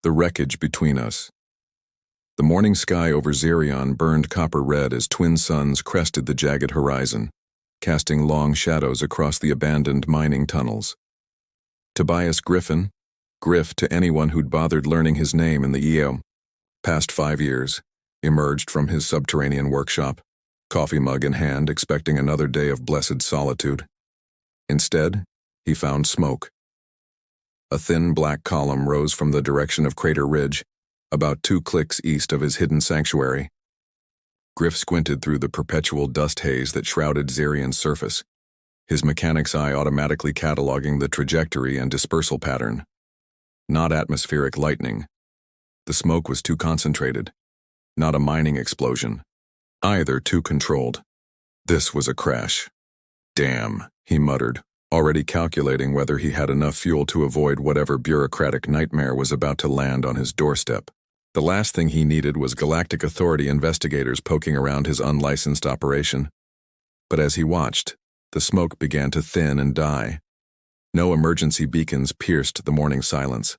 The wreckage between us. The morning sky over Xerion burned copper red as twin suns crested the jagged horizon, casting long shadows across the abandoned mining tunnels. Tobias Griffin, Griff to anyone who'd bothered learning his name in the past 5 years, emerged from his subterranean workshop, coffee mug in hand, expecting another day of blessed solitude. Instead, he found smoke. A thin black column rose from the direction of Crater Ridge, about 2 clicks east of his hidden sanctuary. Griff squinted through the perpetual dust haze that shrouded Xerion's surface, his mechanic's eye automatically cataloging the trajectory and dispersal pattern. Not atmospheric lightning. The smoke was too concentrated. Not a mining explosion. Either too controlled. This was a crash. Damn, he muttered, already calculating whether he had enough fuel to avoid whatever bureaucratic nightmare was about to land on his doorstep. The last thing he needed was Galactic Authority investigators poking around his unlicensed operation. But as he watched, the smoke began to thin and die. No emergency beacons pierced the morning silence.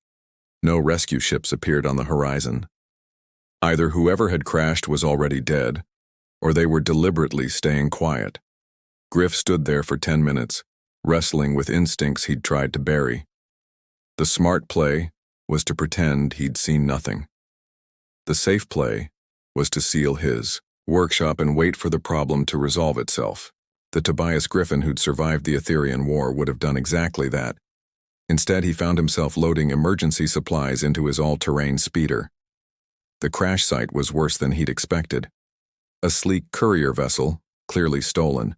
No rescue ships appeared on the horizon. Either whoever had crashed was already dead, or they were deliberately staying quiet. Griff stood there for 10 minutes, wrestling with instincts he'd tried to bury. The smart play was to pretend he'd seen nothing. The safe play was to seal his workshop and wait for the problem to resolve itself. The Tobias Griffin who'd survived the Etherian War would have done exactly that. Instead, he found himself loading emergency supplies into his all-terrain speeder. The crash site was worse than he'd expected. A sleek courier vessel, clearly stolen,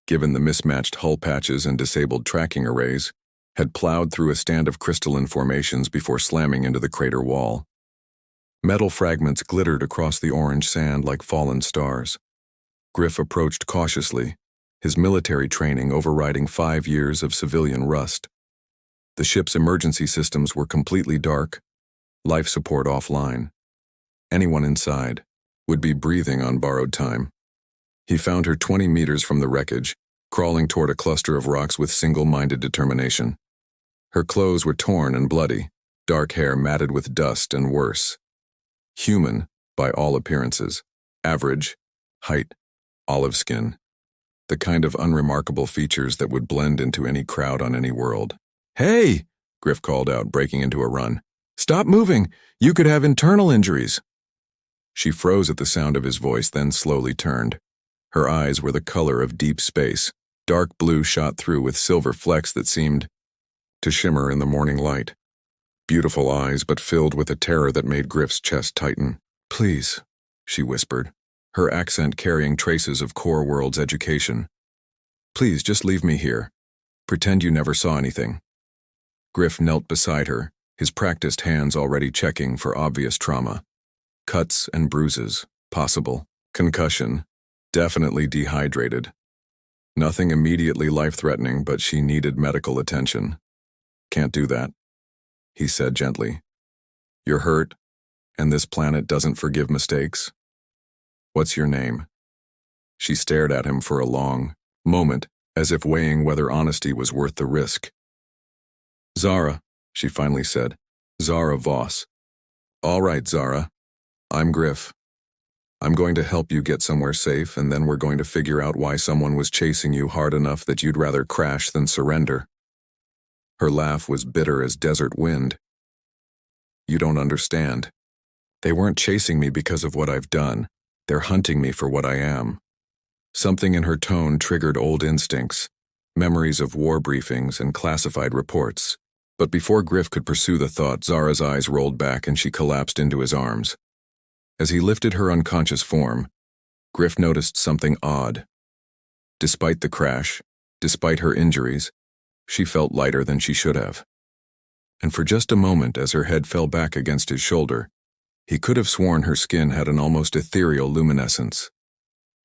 given the mismatched hull patches and disabled tracking arrays, had plowed through a stand of crystalline formations before slamming into the crater wall. Metal fragments glittered across the orange sand like fallen stars. Griff approached cautiously, his military training overriding 5 years of civilian rust. The ship's emergency systems were completely dark, life support offline. Anyone inside would be breathing on borrowed time. He found her 20 meters from the wreckage, crawling toward a cluster of rocks with single-minded determination. Her clothes were torn and bloody, dark hair matted with dust and worse. Human, by all appearances. Average, height, olive skin. The kind of unremarkable features that would blend into any crowd on any world. "Hey!" Griff called out, breaking into a run. "Stop moving! You could have internal injuries!" She froze at the sound of his voice, then slowly turned. Her eyes were the color of deep space, dark blue shot through with silver flecks that seemed to shimmer in the morning light. Beautiful eyes, but filled with a terror that made Griff's chest tighten. "Please," she whispered, her accent carrying traces of Core World's education. "Please, just leave me here. Pretend you never saw anything." Griff knelt beside her, his practiced hands already checking for obvious trauma. Cuts and bruises, possible. Concussion, definitely dehydrated. Nothing immediately life-threatening, but she needed medical attention. "Can't do that," he said gently. "You're hurt, and this planet doesn't forgive mistakes. What's your name?" She stared at him for a long moment, as if weighing whether honesty was worth the risk. "Zara," she finally said. "Zara Voss." "All right, Zara. I'm Griff. I'm going to help you get somewhere safe, and then we're going to figure out why someone was chasing you hard enough that you'd rather crash than surrender." Her laugh was bitter as desert wind. "You don't understand. They weren't chasing me because of what I've done. They're hunting me for what I am." Something in her tone triggered old instincts, memories of war briefings and classified reports. But before Griff could pursue the thought, Zara's eyes rolled back and she collapsed into his arms. As he lifted her unconscious form, Griff noticed something odd. Despite the crash, despite her injuries, she felt lighter than she should have. And for just a moment, as her head fell back against his shoulder, he could have sworn her skin had an almost ethereal luminescence.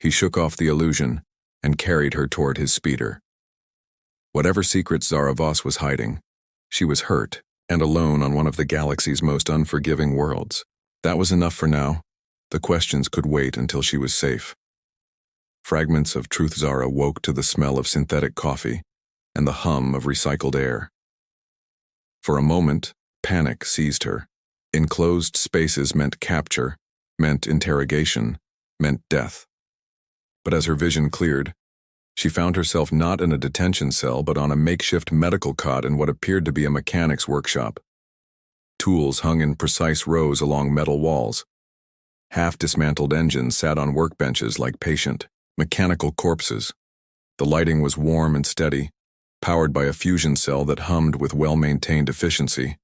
He shook off the illusion and carried her toward his speeder. Whatever secrets Zara Voss was hiding, she was hurt and alone on one of the galaxy's most unforgiving worlds. That was enough for now. The questions could wait until she was safe. Fragments of Truth Zara woke to the smell of synthetic coffee and the hum of recycled air. For a moment, panic seized her. Enclosed spaces meant capture, meant interrogation, meant death. But as her vision cleared, she found herself not in a detention cell but on a makeshift medical cot in what appeared to be a mechanic's workshop. Tools hung in precise rows along metal walls. Half-dismantled engines sat on workbenches like patient, mechanical corpses. The lighting was warm and steady, powered by a fusion cell that hummed with well-maintained efficiency.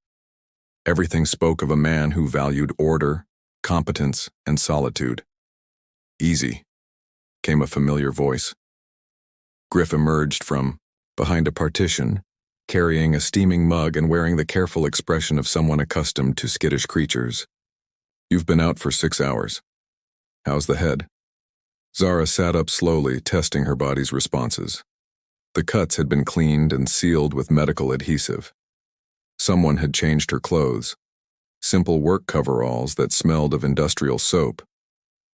Everything spoke of a man who valued order, competence, and solitude. "Easy," came a familiar voice. Griff emerged from behind a partition, carrying a steaming mug and wearing the careful expression of someone accustomed to skittish creatures. "You've been out for 6 hours. How's the head?" Zara sat up slowly, testing her body's responses. The cuts had been cleaned and sealed with medical adhesive. Someone had changed her clothes, simple work coveralls that smelled of industrial soap.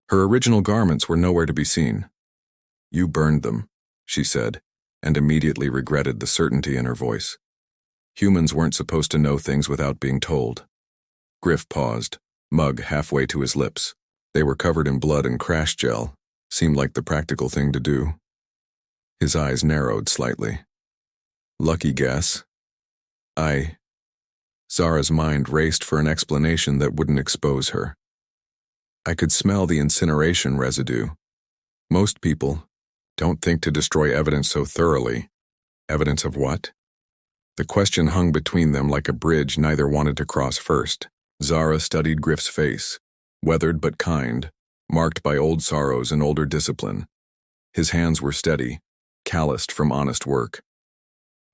Her original garments were nowhere to be seen. "You burned them," she said, and immediately regretted the certainty in her voice. Humans weren't supposed to know things without being told. Griff paused, mug halfway to his lips. They were covered in blood and crash gel. Seemed like the practical thing to do. His eyes narrowed slightly. "Lucky guess." Zara's mind raced for an explanation that wouldn't expose her. "I could smell the incineration residue. Most people don't think to destroy evidence so thoroughly." "Evidence of what?" The question hung between them like a bridge neither wanted to cross first. Zara studied Griff's face, weathered but kind, marked by old sorrows and older discipline. His hands were steady, calloused from honest work.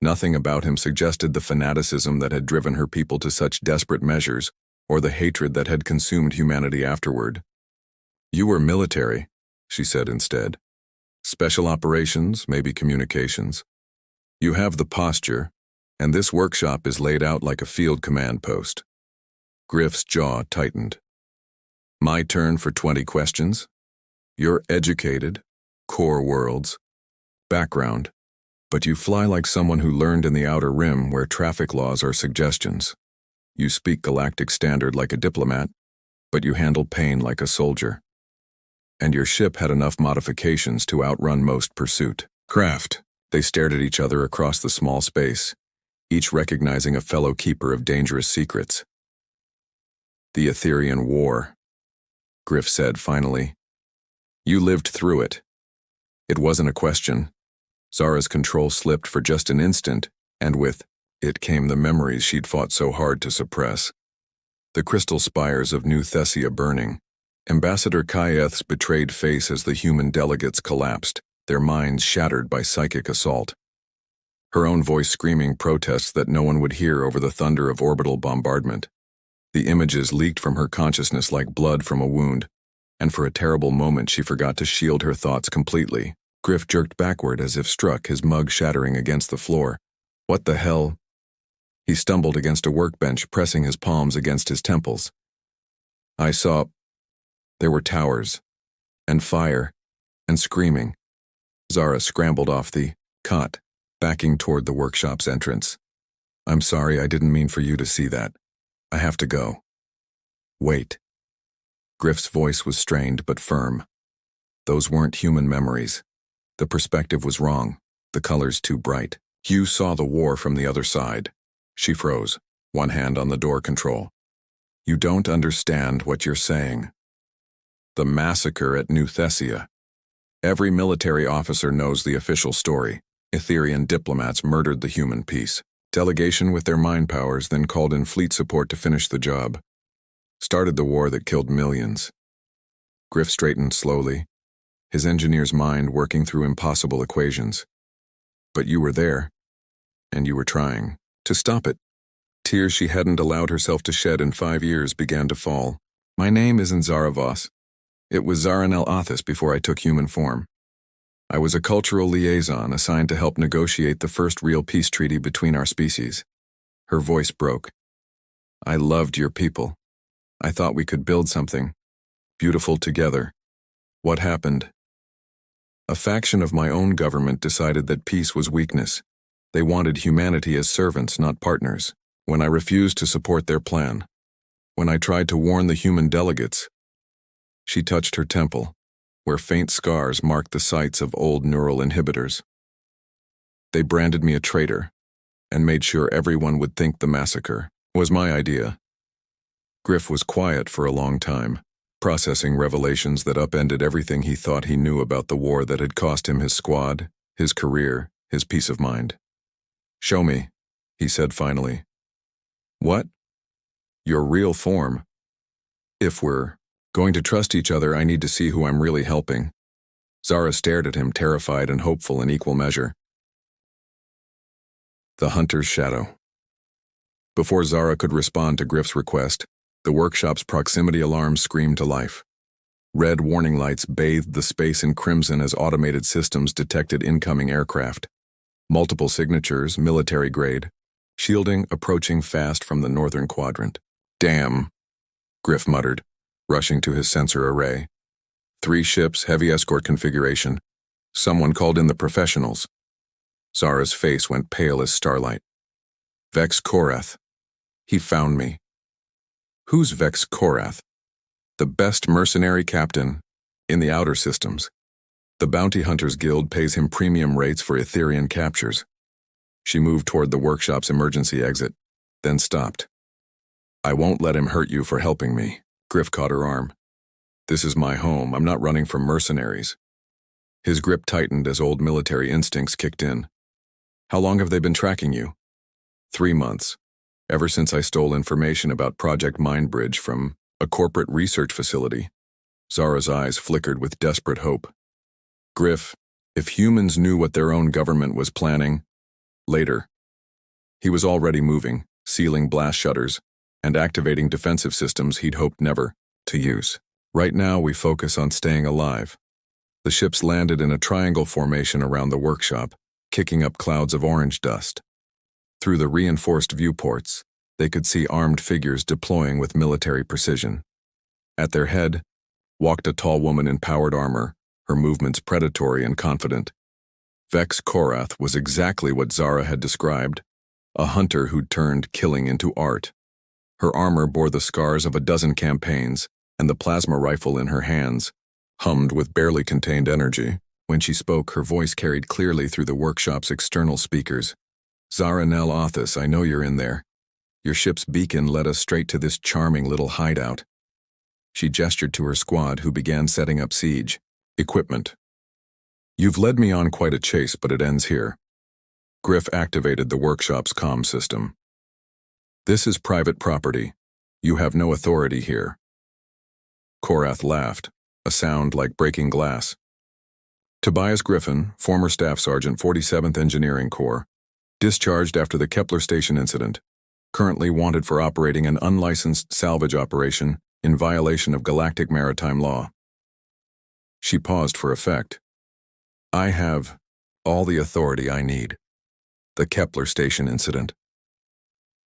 Nothing about him suggested the fanaticism that had driven her people to such desperate measures, or the hatred that had consumed humanity afterward. "You were military," she said instead. "Special operations, maybe communications. You have the posture, and this workshop is laid out like a field command post." Griff's jaw tightened. "My turn for 20 questions? You're educated, core worlds, background, but you fly like someone who learned in the outer rim where traffic laws are suggestions. You speak galactic standard like a diplomat, but you handle pain like a soldier. And your ship had enough modifications to outrun most pursuit. Craft." They stared at each other across the small space, each recognizing a fellow keeper of dangerous secrets. "The Etherian War," Griff said finally. "You lived through it." It wasn't a question. Zara's control slipped for just an instant, and with it came the memories she'd fought so hard to suppress. The crystal spires of New Thessia burning, Ambassador Kayeth's betrayed face as the human delegates collapsed, their minds shattered by psychic assault. Her own voice screaming protests that no one would hear over the thunder of orbital bombardment. The images leaked from her consciousness like blood from a wound, and for a terrible moment she forgot to shield her thoughts completely. Griff jerked backward as if struck, his mug shattering against the floor. "What the hell?" He stumbled against a workbench, pressing his palms against his temples. "I saw..." There were towers, and fire, and screaming. Zara scrambled off the cot, backing toward the workshop's entrance. "I'm sorry, I didn't mean for you to see that. I have to go." "Wait." Griff's voice was strained but firm. Those weren't human memories. The perspective was wrong, the colors too bright. "You saw the war from the other side." She froze, one hand on the door control. "You don't understand what you're saying. The massacre at New Thessia. Every military officer knows the official story. Etherian diplomats murdered the human peace. Delegation with their mind powers then called in fleet support to finish the job. Started the war that killed millions." Griff straightened slowly, his engineer's mind working through impossible equations. "But you were there, and you were trying to stop it." Tears she hadn't allowed herself to shed in 5 years began to fall. "My name isn't Zara Voss. It was Zaranel Athos before I took human form. I was a cultural liaison assigned to help negotiate the first real peace treaty between our species." Her voice broke. "I loved your people. I thought we could build something beautiful together. What happened? A faction of my own government decided that peace was weakness. They wanted humanity as servants, not partners. When I refused to support their plan, When I tried to warn the human delegates, she touched her temple, where faint scars marked the sites of old neural inhibitors. They branded me a traitor and made sure everyone would think the massacre was my idea. Griff was quiet for a long time, processing revelations that upended everything he thought he knew about the war that had cost him his squad, his career, his peace of mind. "Show me," he said finally. "What?" "Your real form. If we're going to trust each other, I need to see who I'm really helping." Zara stared at him, terrified and hopeful in equal measure. The Hunter's Shadow. Before Zara could respond to Griff's request, the workshop's proximity alarm screamed to life. Red warning lights bathed the space in crimson as automated systems detected incoming aircraft. Multiple signatures, military grade. Shielding approaching fast from the northern quadrant. "Damn," Griff muttered, rushing to his sensor array. 3 ships, heavy escort configuration. Someone called in the professionals. Zara's face went pale as starlight. "Vex Korath. He found me." "Who's Vex Korath?" "The best mercenary captain in the outer systems. The Bounty Hunters Guild pays him premium rates for Etherian captures." She moved toward the workshop's emergency exit, then stopped. "I won't let him hurt you for helping me." Griff caught her arm. "This is my home. I'm not running from mercenaries." His grip tightened as old military instincts kicked in. "How long have they been tracking you?" 3 months. Ever since I stole information about Project Mindbridge from a corporate research facility." Zara's eyes flickered with desperate hope. "Griff, if humans knew what their own government was planning..." Later. He was already moving, sealing blast shutters, and activating defensive systems he'd hoped never to use. "Right now we focus on staying alive." The ships landed in a triangle formation around the workshop, kicking up clouds of orange dust. Through the reinforced viewports, they could see armed figures deploying with military precision. At their head walked a tall woman in powered armor, her movements predatory and confident. Vex Korath was exactly what Zara had described, a hunter who'd turned killing into art. Her armor bore the scars of a dozen campaigns, and the plasma rifle in her hands hummed with barely contained energy. When she spoke, her voice carried clearly through the workshop's external speakers. "Zara Nel Othis, I know you're in there. Your ship's beacon led us straight to this charming little hideout." She gestured to her squad, who began setting up siege equipment. "You've led me on quite a chase, but it ends here." Griff activated the workshop's comm system. "This is private property. You have no authority here." Korath laughed, a sound like breaking glass. "Tobias Griffin, former Staff Sergeant, 47th Engineering Corps, discharged after the Kepler Station incident, currently wanted for operating an unlicensed salvage operation in violation of galactic maritime law." She paused for effect. "I have all the authority I need." The Kepler Station incident.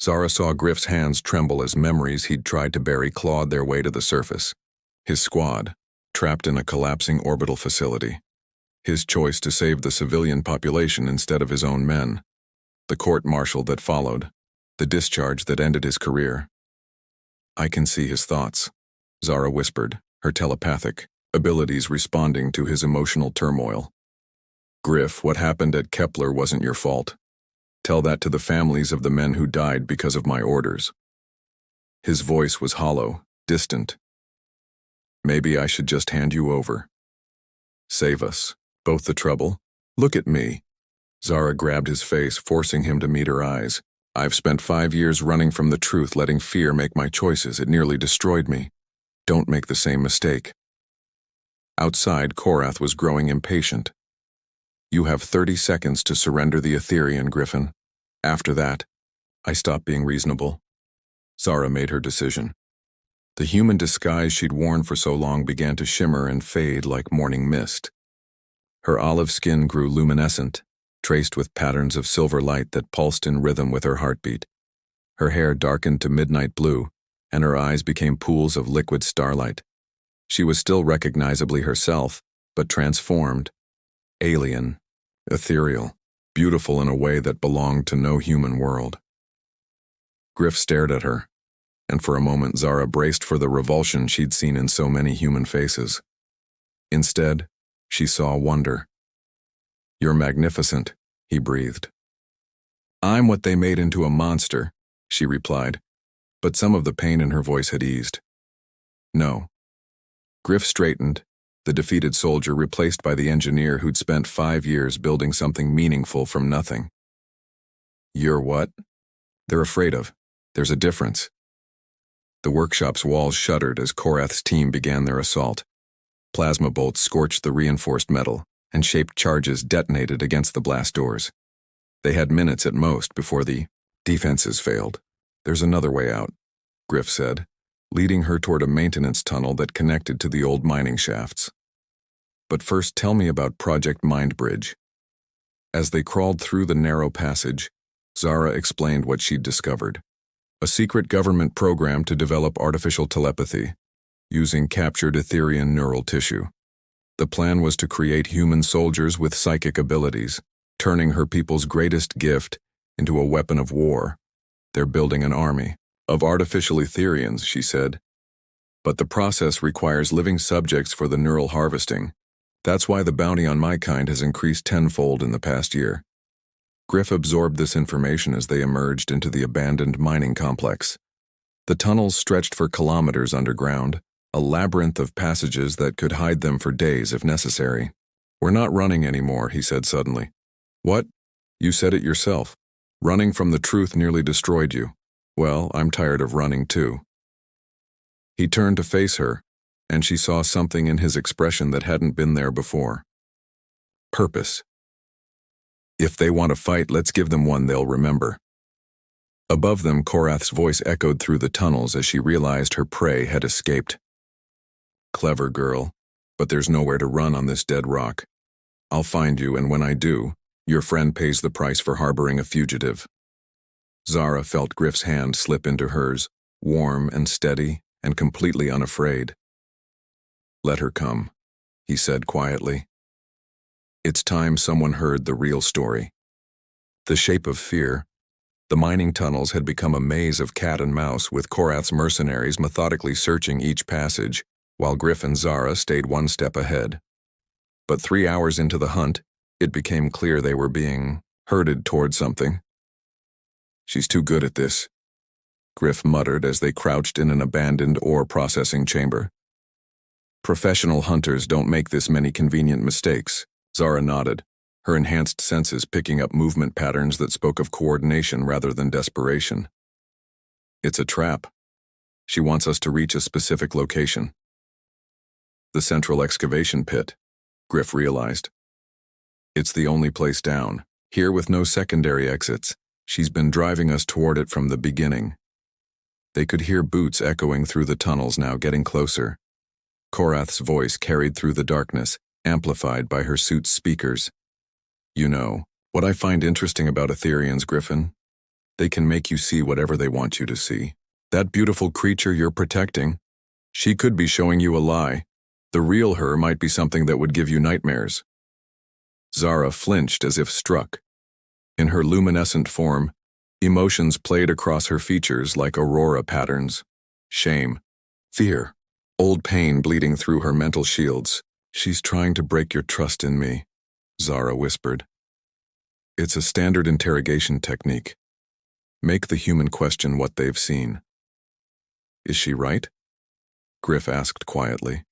Zara saw Griff's hands tremble as memories he'd tried to bury clawed their way to the surface. His squad, trapped in a collapsing orbital facility. His choice to save the civilian population instead of his own men. The court-martial that followed. The discharge that ended his career. "I can see his thoughts," Zara whispered, her telepathic abilities responding to his emotional turmoil. "Griff, what happened at Kepler wasn't your fault. Tell that to the families of the men who died because of my orders." His voice was hollow, distant. "Maybe I should just hand you over. Save us, both the trouble. Look at me." Zara grabbed his face, forcing him to meet her eyes. "I've spent 5 years running from the truth, letting fear make my choices. It nearly destroyed me. Don't make the same mistake." Outside, Korath was growing impatient. "You have 30 seconds to surrender the Etherian, Griffin. After that, I stop being reasonable." Zara made her decision. The human disguise she'd worn for so long began to shimmer and fade like morning mist. Her olive skin grew luminescent, traced with patterns of silver light that pulsed in rhythm with her heartbeat. Her hair darkened to midnight blue, and her eyes became pools of liquid starlight. She was still recognizably herself, but transformed, alien, ethereal, beautiful in a way that belonged to no human world. Griff stared at her. and for a moment Zara braced for the revulsion she'd seen in so many human faces. Instead, she saw wonder. "You're magnificent," he breathed. "I'm what they made into a monster," she replied, but some of the pain in her voice had eased. "No." Griff straightened, the defeated soldier replaced by the engineer who'd spent 5 years building something meaningful from nothing. "You're what?" "They're afraid of. There's a difference." The workshop's walls shuddered as Korath's team began their assault. Plasma bolts scorched the reinforced metal, and shaped charges detonated against the blast doors. They had minutes at most before the defenses failed. "There's another way out," Griff said, leading her toward a maintenance tunnel that connected to the old mining shafts. "But first tell me about Project Mindbridge." As they crawled through the narrow passage, Zara explained what she'd discovered. A secret government program to develop artificial telepathy, using captured Etherian neural tissue. The plan was to create human soldiers with psychic abilities, turning her people's greatest gift into a weapon of war. "They're building an army of artificial Etherians," she said. "But the process requires living subjects for the neural harvesting. That's why the bounty on my kind has increased tenfold in the past year." Griff absorbed this information as they emerged into the abandoned mining complex. The tunnels stretched for kilometers underground, a labyrinth of passages that could hide them for days if necessary. "We're not running anymore," he said suddenly. "What? You said it yourself. Running from the truth nearly destroyed you. Well, I'm tired of running too." He turned to face her, and she saw something in his expression that hadn't been there before. Purpose. "If they want to fight, let's give them one they'll remember." Above them, Korath's voice echoed through the tunnels as she realized her prey had escaped. "Clever girl, but there's nowhere to run on this dead rock. I'll find you, and when I do, your friend pays the price for harboring a fugitive." Zara felt Griff's hand slip into hers, warm and steady and completely unafraid. "Let her come," he said quietly. It's time someone heard the real story. The shape of fear. The mining tunnels had become a maze of cat and mouse, with Korath's mercenaries methodically searching each passage, while Griff and Zara stayed one step ahead. But 3 hours into the hunt, it became clear they were being herded toward something. "She's too good at this," Griff muttered as they crouched in an abandoned ore processing chamber. "Professional hunters don't make this many convenient mistakes." Zara nodded, her enhanced senses picking up movement patterns that spoke of coordination rather than desperation. "It's a trap. She wants us to reach a specific location." The central excavation pit, Griff realized. "It's the only place down. Here with no secondary exits, she's been driving us toward it from the beginning." They could hear boots echoing through the tunnels now, getting closer. Korath's voice carried through the darkness, amplified by her suit's speakers. "You know, what I find interesting about Etherians, Griffin? They can make you see whatever they want you to see. That beautiful creature you're protecting, she could be showing you a lie. The real her might be something that would give you nightmares." Zara flinched as if struck. In her luminescent form, emotions played across her features like aurora patterns. Shame, fear, old pain bleeding through her mental shields. "She's trying to break your trust in me," Zara whispered. "It's a standard interrogation technique. Make the human question what they've seen." "Is she right?" Griff asked quietly.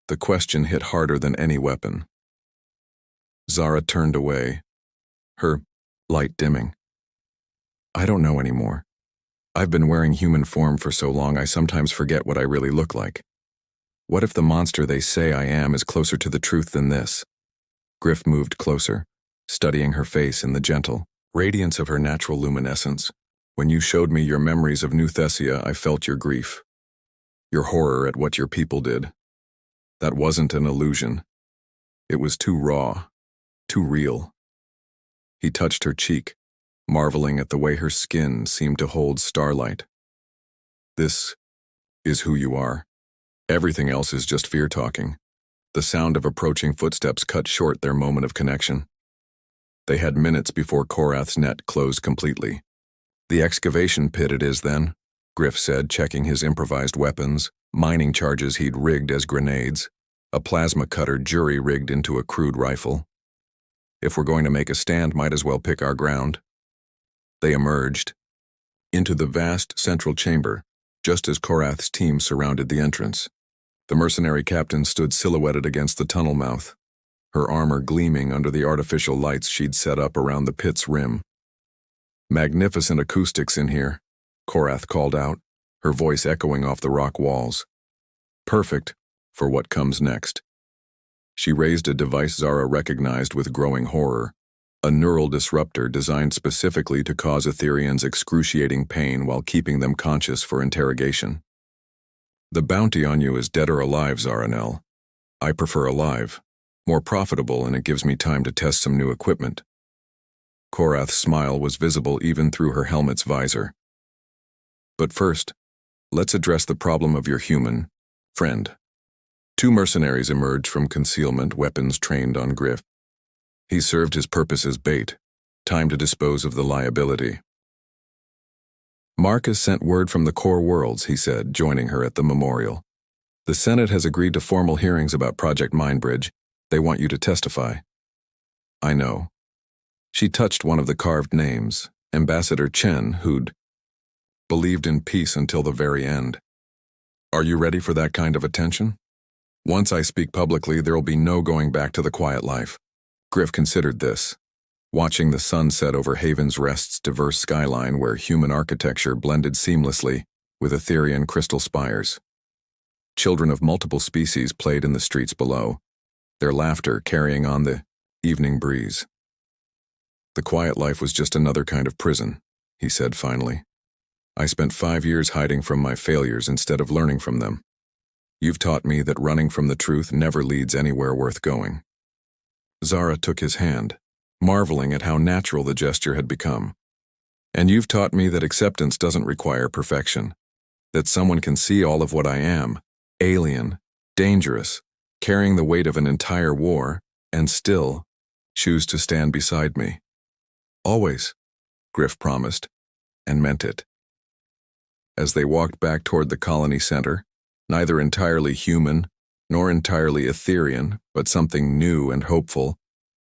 The question hit harder than any weapon. Zara turned away, her light dimming. "I don't know anymore. I've been wearing human form for so long I sometimes forget what I really look like. What if the monster they say I am is closer to the truth than this?" Griff moved closer, studying her face in the gentle radiance of her natural luminescence. "When you showed me your memories of New Thessia, I felt your grief, your horror at what your people did. That wasn't an illusion. It was too raw, too real." He touched her cheek, marveling at the way her skin seemed to hold starlight. "This is who you are. Everything else is just fear talking." The sound of approaching footsteps cut short their moment of connection. They had minutes before Korath's net closed completely. "The excavation pit it is, then?" Griff said, checking his improvised weapons, mining charges he'd rigged as grenades, a plasma cutter jury-rigged into a crude rifle. If we're going to make a stand, might as well pick our ground. They emerged into the vast central chamber, just as Korath's team surrounded the entrance. The mercenary captain stood silhouetted against the tunnel mouth, her armor gleaming under the artificial lights she'd set up around the pit's rim. "Magnificent acoustics in here," Korath called out, her voice echoing off the rock walls. "Perfect for what comes next." She raised a device Zara recognized with growing horror, a neural disruptor designed specifically to cause Etherians excruciating pain while keeping them conscious for interrogation. "The bounty on you is dead or alive, Zaranel. I prefer alive. More profitable, and it gives me time to test some new equipment." Korath's smile was visible even through her helmet's visor. "But first, let's address the problem of your human friend." Two mercenaries emerged from concealment, weapons trained on Griff. He served his purpose as bait. Time to dispose of the liability. "Marcus sent word from the core worlds," he said, joining her at the memorial. "The Senate has agreed to formal hearings about Project Mindbridge. They want you to testify." "I know." She touched one of the carved names, Ambassador Chen, who'd believed in peace until the very end. "Are you ready for that kind of attention? Once I speak publicly, there'll be no going back to the quiet life." Griff considered this, watching the sun set over Haven's Rest's diverse skyline where human architecture blended seamlessly with Etherian crystal spires. Children of multiple species played in the streets below, their laughter carrying on the evening breeze. "The quiet life was just another kind of prison," he said finally. "I spent 5 years hiding from my failures instead of learning from them. You've taught me that running from the truth never leads anywhere worth going." Zara took his hand, marveling at how natural the gesture had become. "And you've taught me that acceptance doesn't require perfection, that someone can see all of what I am, alien, dangerous, carrying the weight of an entire war, and still choose to stand beside me. Always," Griff promised, and meant it. As they walked back toward the colony center, neither entirely human nor entirely Etherian, but something new and hopeful,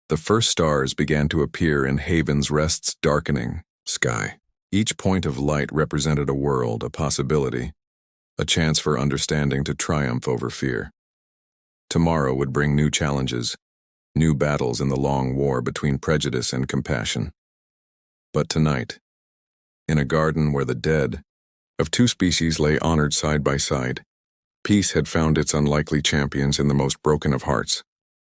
the first stars began to appear in Haven's Rest's darkening sky. Each point of light represented a world, a possibility, a chance for understanding to triumph over fear. Tomorrow would bring new challenges, new battles in the long war between prejudice and compassion. But tonight, in a garden where the dead of two species lay honored side by side, peace had found its unlikely champions in the most broken of hearts.